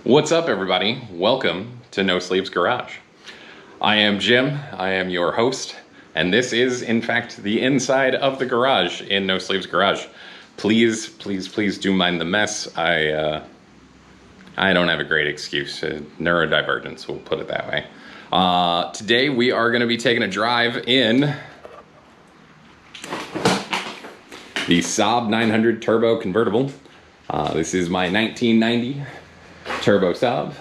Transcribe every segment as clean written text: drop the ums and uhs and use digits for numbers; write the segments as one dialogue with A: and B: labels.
A: What's up, everybody? Welcome to No Sleeves Garage. I am Jim, I am your host, and this is, in fact, the inside of the garage in No Sleeves Garage. Please do mind the mess. I don't have a great excuse. Neurodivergence, we'll put it that way. Today we are going to be taking a drive in the Saab 900 Turbo Convertible. This is my 1990 Turbo Saab.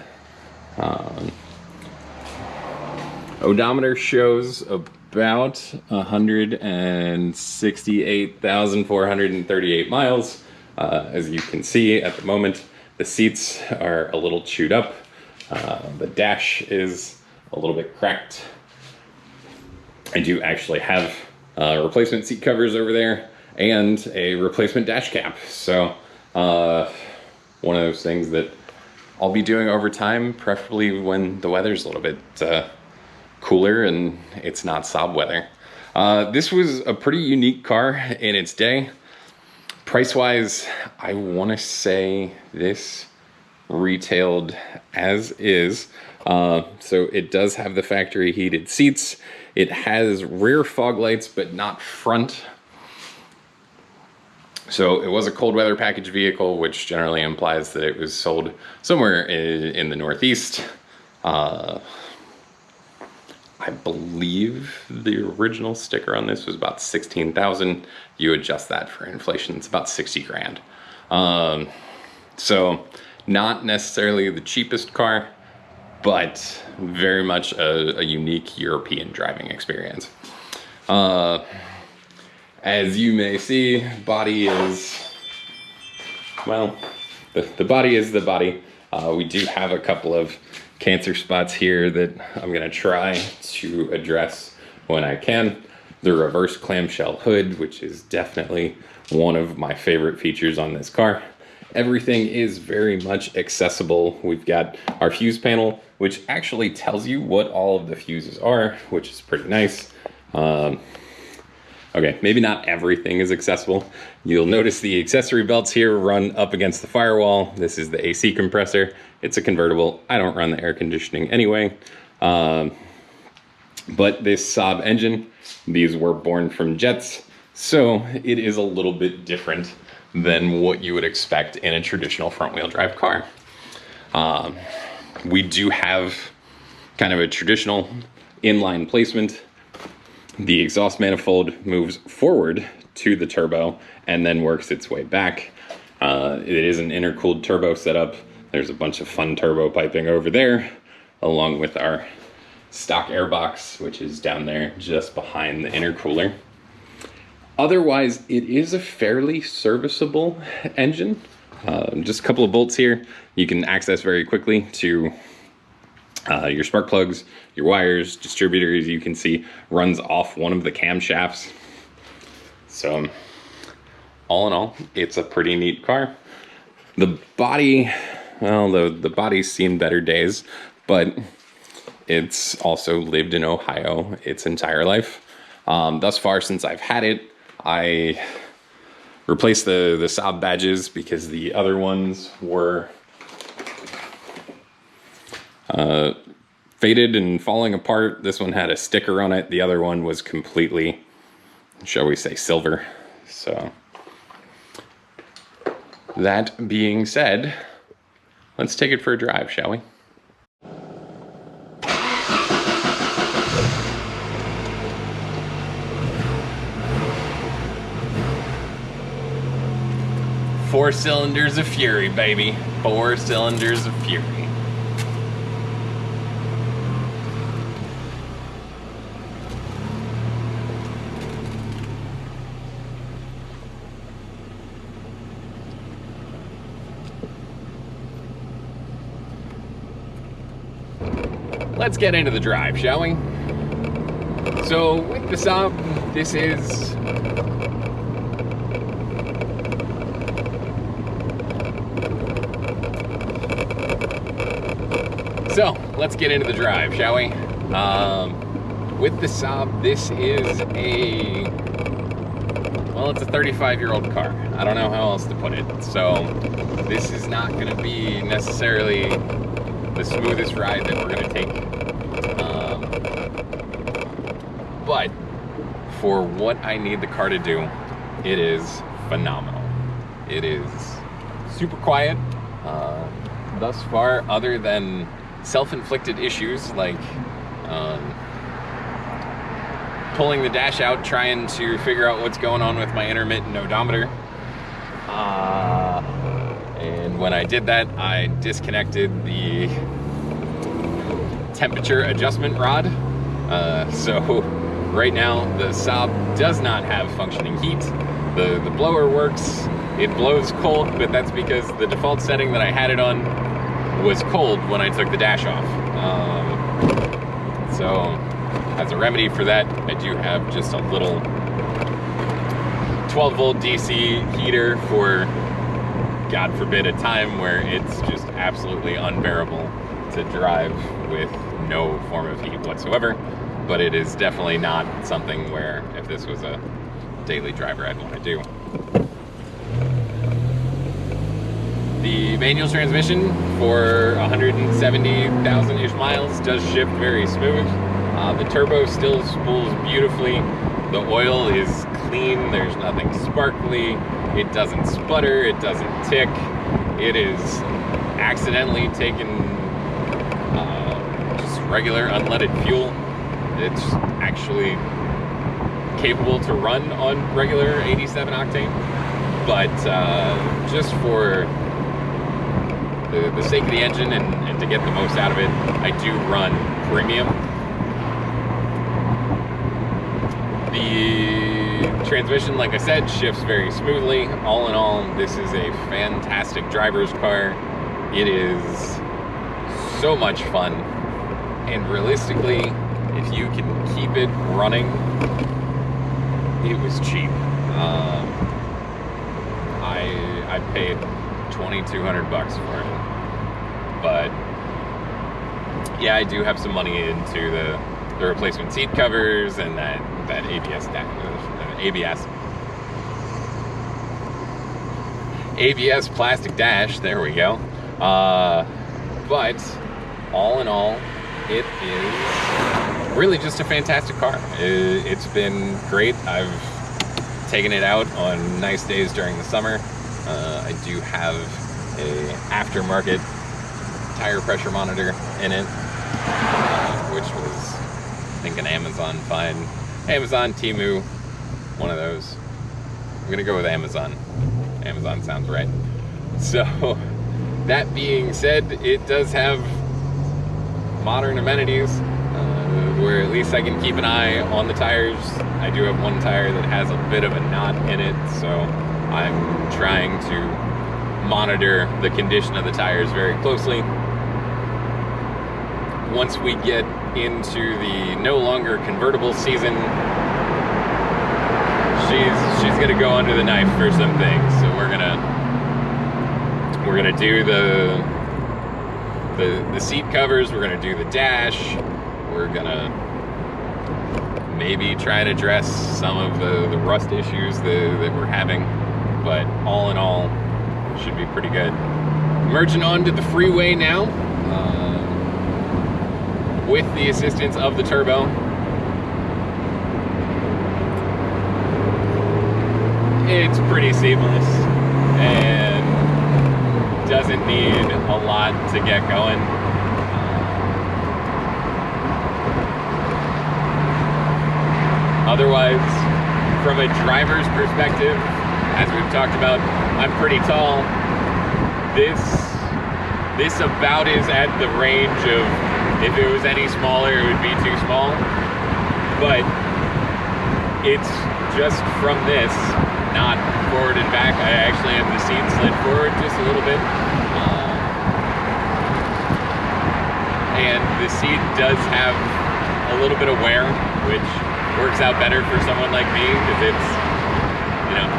A: Odometer shows about 168,438 miles. As you can see at the moment, the seats are a little chewed up. The dash is a little bit cracked. I do actually have replacement seat covers over there and a replacement dash cap. So one of those things that I'll be doing over time, preferably when the weather's a little bit cooler and it's not Saab weather. This was a pretty unique car in its day. Price-wise, I want to say this retailed as is. So it does have the factory heated seats. It has rear fog lights, but not front. So it was a cold weather package vehicle, which generally implies that it was sold somewhere in the Northeast. I believe the original sticker on this was about 16,000. You adjust that for inflation, it's about 60 grand. So not necessarily the cheapest car, but very much a unique European driving experience. As you may see, body is, well, the body is the body. We do have a couple of cancer spots here that I'm gonna try to address when I can. The reverse clamshell hood, which is definitely one of my favorite features on this car. Everything is very much accessible. We've got our fuse panel, which actually tells you what all of the fuses are, which is pretty nice. Okay, maybe not everything is accessible. You'll notice the accessory belts here run up against the firewall. This is the AC compressor. It's a convertible. I don't run the air conditioning anyway. But this Saab engine, these were born from jets, so it is a little bit different than what you would expect in a traditional front-wheel drive car. We do have kind of a traditional inline placement. The exhaust manifold moves forward to the turbo and then works its way back. It is an intercooled turbo setup. There's a bunch of fun turbo piping over there, along with our stock airbox, which is down there just behind the intercooler. Otherwise, it is a fairly serviceable engine. Just a couple of bolts here you can access very quickly to your spark plugs, your wires, distributors. You can see runs off one of the camshafts. So all in all, it's a pretty neat car. The body, well, the body's seen better days, but it's also lived in Ohio its entire life. Thus far, since I've had it, I replaced the Saab badges because the other ones were faded and falling apart. This one had a sticker on it. The other one was completely, shall we say, silver. So that being said, let's take it for a drive, shall we? Four cylinders of fury, baby. 4 cylinders of fury. Let's get into the drive, shall we? So with the Saab, this is so let's get into the drive, shall we? With the Saab, this is well, it's a 35-year-old car. I don't know how else to put it. So this is not going to be necessarily the smoothest ride that we're going to take. But for what I need the car to do, it is phenomenal. It is super quiet. Thus far, other than self-inflicted issues like pulling the dash out, trying to figure out what's going on with my intermittent odometer. And when I did that, I disconnected the temperature adjustment rod. So right now, the Saab does not have functioning heat. The blower works. It blows cold, but that's because the default setting that I had it on was cold when I took the dash off. So as a remedy for that, I do have just a little 12-volt DC heater for, God forbid, a time where it's just absolutely unbearable to drive with no form of heat whatsoever. But it is definitely not something where, if this was a daily driver, I'd want to do. The manual transmission for 170,000-ish miles does shift very smooth. The turbo still spools beautifully. The oil is clean. There's nothing sparkly. It doesn't sputter. It doesn't tick. It is accidentally taken just regular unleaded fuel. It's actually capable to run on regular 87 octane, but just for the sake of the engine and to get the most out of it, I do run premium. The transmission, like I said, shifts very smoothly. All in all, this is a fantastic driver's car. It is so much fun, and realistically, if you can keep it running, it was cheap. I paid $2,200 for it, but yeah, I do have some money into the replacement seat covers and that ABS plastic dash. There we go. But all in all, it is really just a fantastic car. It's been great. I've taken it out on nice days during the summer. I do have a aftermarket tire pressure monitor in it, which was, I think, an Amazon find. Amazon, Temu, one of those. I'm gonna go with Amazon. Amazon sounds right. So, that being said, it does have modern amenities, where at least I can keep an eye on the tires. I do have one tire that has a bit of a knot in it, so I'm trying to monitor the condition of the tires very closely. Once we get into the no longer convertible season, she's gonna go under the knife for some things. So we're gonna do the seat covers. We're gonna do the dash. We're gonna maybe try to address some of the rust issues that we're having. But all in all, should be pretty good. Merging on to the freeway now, with the assistance of the turbo. It's pretty seamless and doesn't need a lot to get going. Otherwise, from a driver's perspective, as we've talked about, I'm pretty tall. This about is at the range of, if it was any smaller, it would be too small. But it's just from this, not forward and back. I actually have the seat slid forward just a little bit. And the seat does have a little bit of wear, which works out better for someone like me, because it's,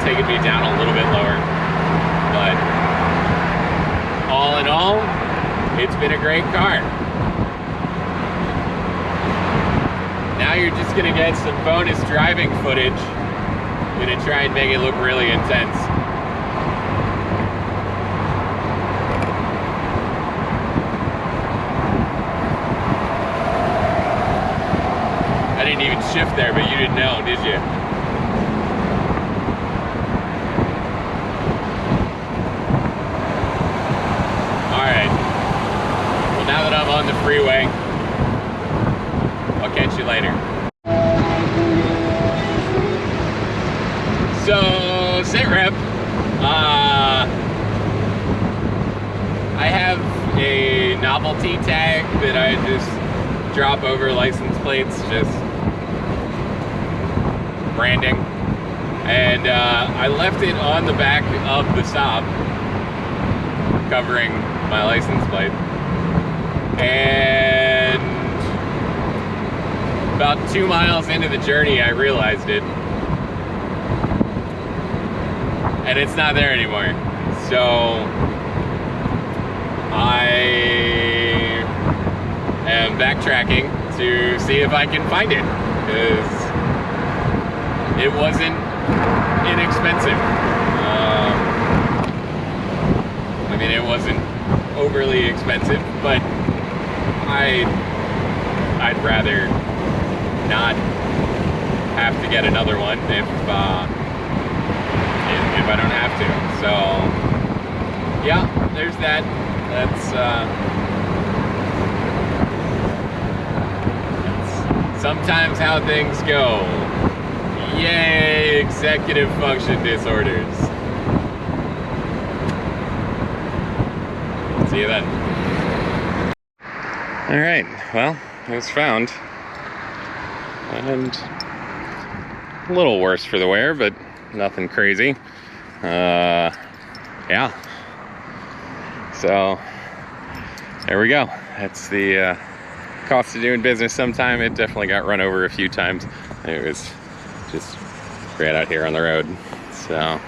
A: taking me down a little bit lower. But all in all, it's been a great car. Now you're just gonna get some bonus driving footage. I'm gonna try and make it look really intense. shift there, but you didn't know, did you? Alright. Well, now that I'm on the freeway, I'll catch you later. So, sit rep. I have a novelty tag that I just drop over license plates, just branding. And I left it on the back of the Saab, covering my license plate. And about 2 miles into the journey, I realized it. And it's not there anymore. So I am backtracking to see if I can find it, because it wasn't inexpensive. I mean, it wasn't overly expensive, but I'd rather not have to get another one if I don't have to. So yeah, there's that. That's sometimes how things go. Yay, executive function disorders. See you then. All right, well, it was found. And a little worse for the wear, but nothing crazy. Yeah. So, there we go. That's the cost of doing business sometime. It definitely got run over a few times. It was just right out here on the road. So,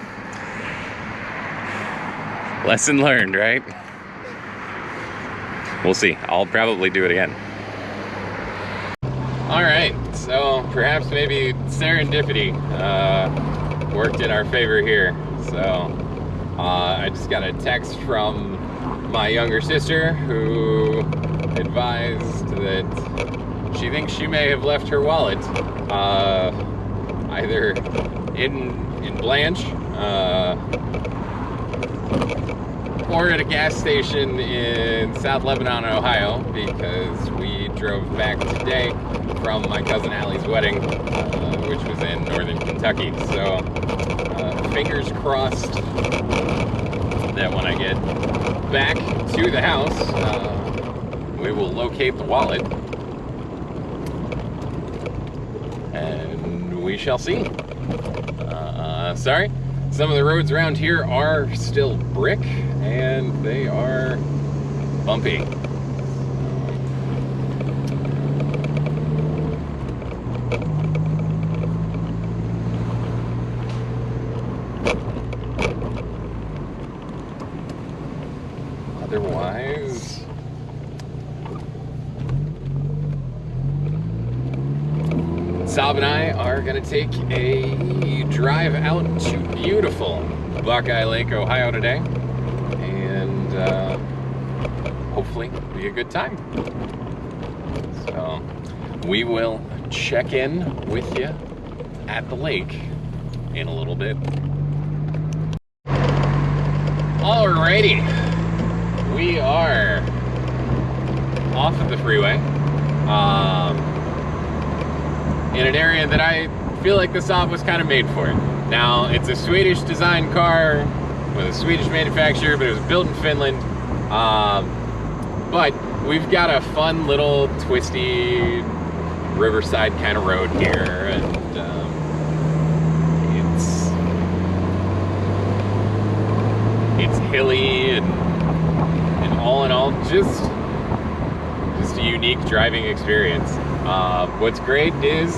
A: lesson learned, right? We'll see. I'll probably do it again. All right, so perhaps maybe serendipity worked in our favor here. So I just got a text from my younger sister, who advised that she thinks she may have left her wallet either in Blanche or at a gas station in South Lebanon, Ohio, because we drove back today from my cousin Allie's wedding, which was in northern Kentucky. So fingers crossed that when I get back to the house, we will locate the wallet, and we shall see. Sorry, some of the roads around here are still brick, and they are bumpy. Otherwise, Saab and I are going to take a drive out to beautiful Buckeye Lake, Ohio today, and hopefully be a good time. So we will check in with you at the lake in a little bit. Alrighty, we are off of the freeway in an area that I feel like the Saab was kind of made for it. Now, it's a Swedish design car with a Swedish manufacturer, but it was built in Finland. But we've got a fun little twisty riverside kind of road here, and it's hilly, and all in all, just a unique driving experience. What's great is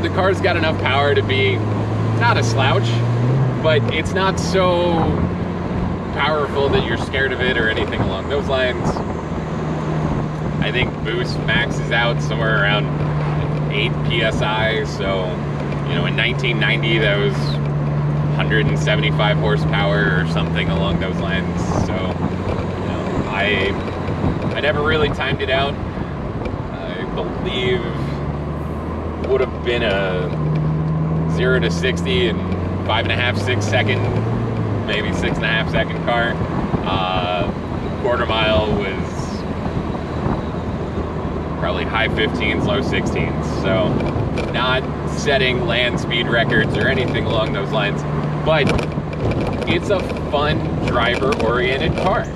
A: the car's got enough power to be not a slouch, but it's not so powerful that you're scared of it or anything along those lines. I think boost maxes out somewhere around 8 PSI, so, you know, in 1990 that was 175 horsepower or something along those lines. So, you know, I never really timed it out. I believe would have been a 0 to 60 in 5.5, 6 second, maybe 6.5 second car. Quarter mile was probably high 15s, low 16s. So not setting land speed records or anything along those lines, but it's a fun driver-oriented car.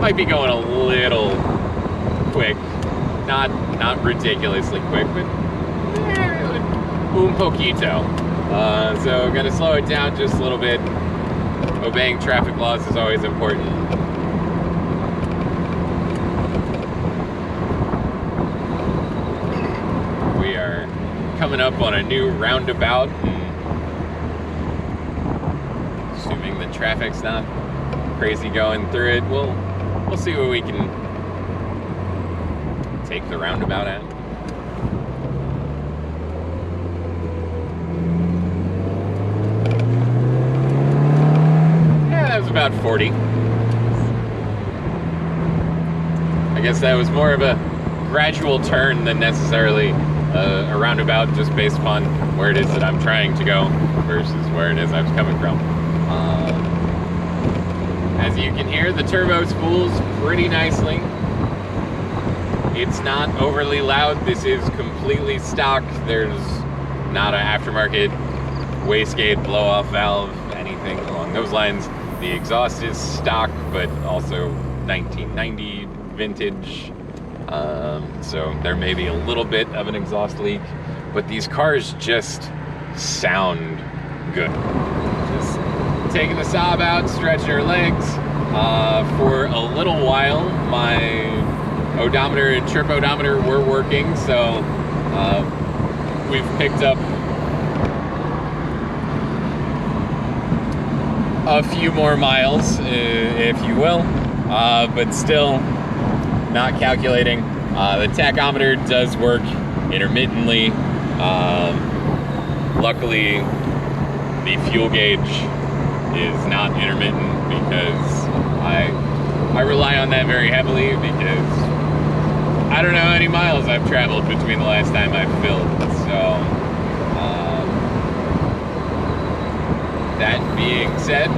A: Might be going a little quick, not ridiculously quick, but un poquito. So I'm gonna slow it down just a little bit. Obeying traffic laws is always important. We are coming up on a new roundabout, and assuming the traffic's not crazy going through it, we'll see what we can take the roundabout at. Yeah, that was about 40. I guess that was more of a gradual turn than necessarily a roundabout, just based upon where it is that I'm trying to go versus where it is I was coming from. As you can hear, the turbo spools pretty nicely. It's not overly loud. This is completely stock. There's not an aftermarket wastegate, blow-off valve, anything along those lines. The exhaust is stock, but also 1990 vintage. So there may be a little bit of an exhaust leak, but these cars just sound good. Just taking the Saab out, stretching her legs. For a little while, my odometer and trip odometer were working, so we've picked up a few more miles, if you will, but still not calculating. The tachometer does work intermittently. Luckily, the fuel gauge is not intermittent, because I rely on that very heavily, because I don't know how many miles I've traveled between the last time I filled. So that being said,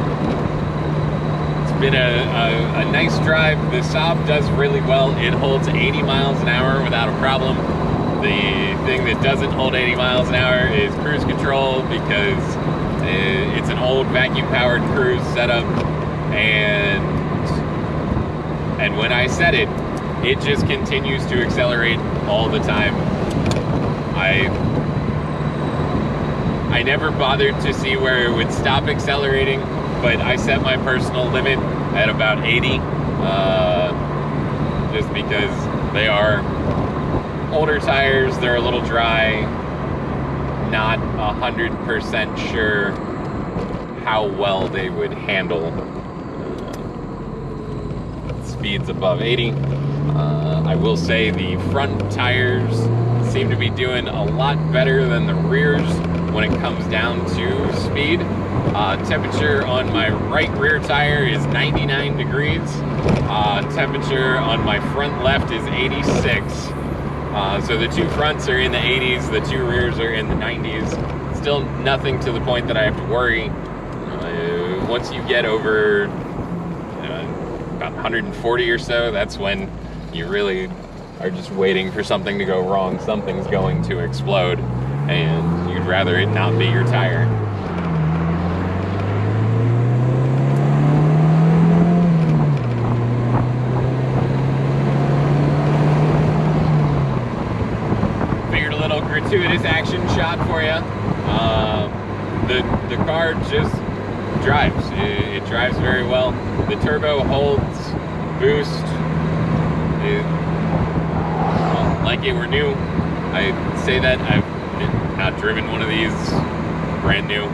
A: it's been a nice drive. The Saab does really well. It holds 80 miles an hour without a problem. The thing that doesn't hold 80 miles an hour is cruise control, because it's an old vacuum-powered cruise setup, and when I set it, it just continues to accelerate all the time. I never bothered to see where it would stop accelerating, but I set my personal limit at about 80, just because they are older tires, they're a little dry, not 100% sure how well they would handle speeds above 80. I will say the front tires seem to be doing a lot better than the rears when it comes down to speed. Temperature on my right rear tire is 99 degrees. Temperature on my front left is 86. So the two fronts are in the 80s, the two rears are in the 90s. Still nothing to the point that I have to worry. Once you get over about 140 or so, that's when you really are just waiting for something to go wrong. Something's going to explode, and you'd rather it not be your tire. Figured a little gratuitous action shot for you. The car just drives. It drives very well. The turbo holds, boost. well, like it were new. I say that I've not driven one of these brand new,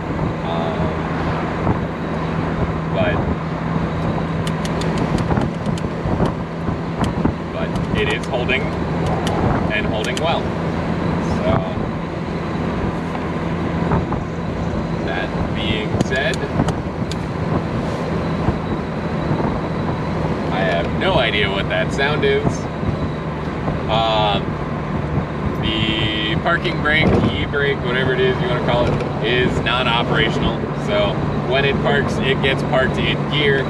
A: but it is holding and holding well. So that being said, I have no idea what that sound is. The parking brake, e-brake, whatever it is you want to call it, is non-operational. So when it parks, it gets parked in gear.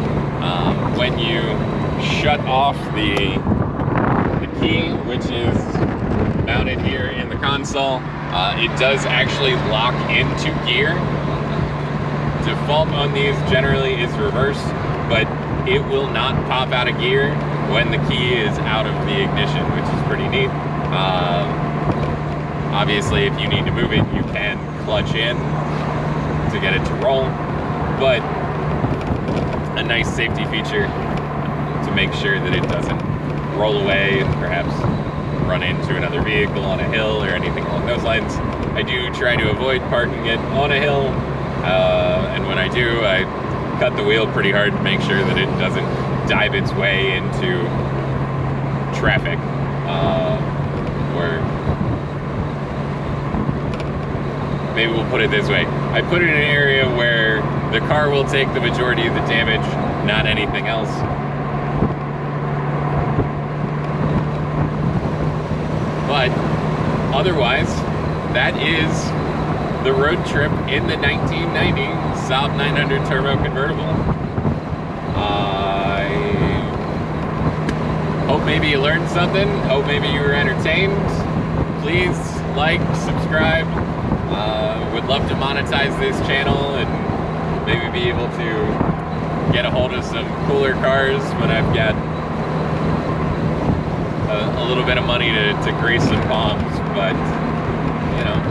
A: When you shut off the key, which is mounted here in the console, it does actually lock into gear. Default on these generally is reverse, but it will not pop out of gear when the key is out of the ignition, which is pretty neat. Obviously, if you need to move it, you can clutch in to get it to roll, but a nice safety feature to make sure that it doesn't roll away and perhaps run into another vehicle on a hill or anything along those lines. I do try to avoid parking it on a hill, and when I do, I cut the wheel pretty hard to make sure that it doesn't dive its way into traffic, or maybe we'll put it this way. I put it in an area where the car will take the majority of the damage, not anything else. But otherwise, that is the road trip in the 1990 Saab 900 Turbo Convertible. I hope maybe you learned something. Hope maybe you were entertained. Please like, subscribe. Would love to monetize this channel and maybe be able to get a hold of some cooler cars when I've got a little bit of money to grace some palms. But, you know,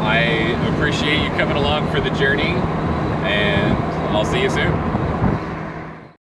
A: I appreciate you coming along for the journey, and I'll see you soon.